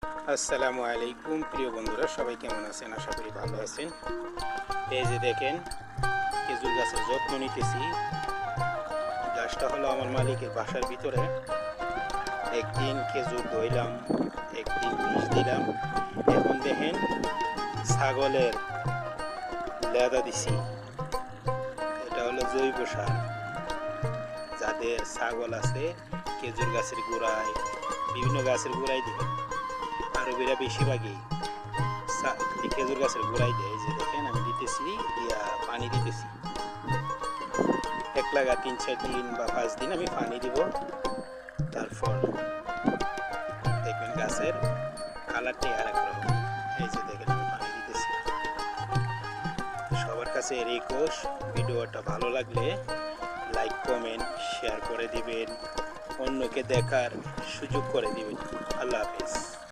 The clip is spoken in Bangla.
আসসালামু আলাইকুম প্রিয় বন্ধুরা, সবাই কেমন আছেন? আশা করি ভালো আছেন। এই যে দেখেন, খেজুর গাছের যত্ন নিতেছি। গাছটা হলো আমার মালিকের বাসার ভিতরে। একদিন খেজুর ধইলাম, একদিন বিষ দিলাম। এখন দেখেন ছাগলের লেদা দিছি। এটা হলো জৈব সার। যাদের ছাগল আছে খেজুর গাছের গোড়ায়, বিভিন্ন গাছের গোড়ায় দিবেন। আরবিরা বেশিরভাগই খেজুর গাছের গোড়ায় দেয়। যে দেখেন আমি দিতেছি, দিয়া পানি দিতেছি। এক লাগা 3-4 দিন বা 5 দিন আমি পানি দিব। তারপর দেখবেন গাছের কালারটি আর এক রকম। এই যে দেখেন আমি পানি দিতেছি। সবার কাছে রিকোয়েস্ট, ভিডিওটা ভালো লাগলে লাইক কমেন্ট শেয়ার করে দিবেন, অন্যকে দেখার সুযোগ করে দিবেন। আল্লাহ হাফেজ।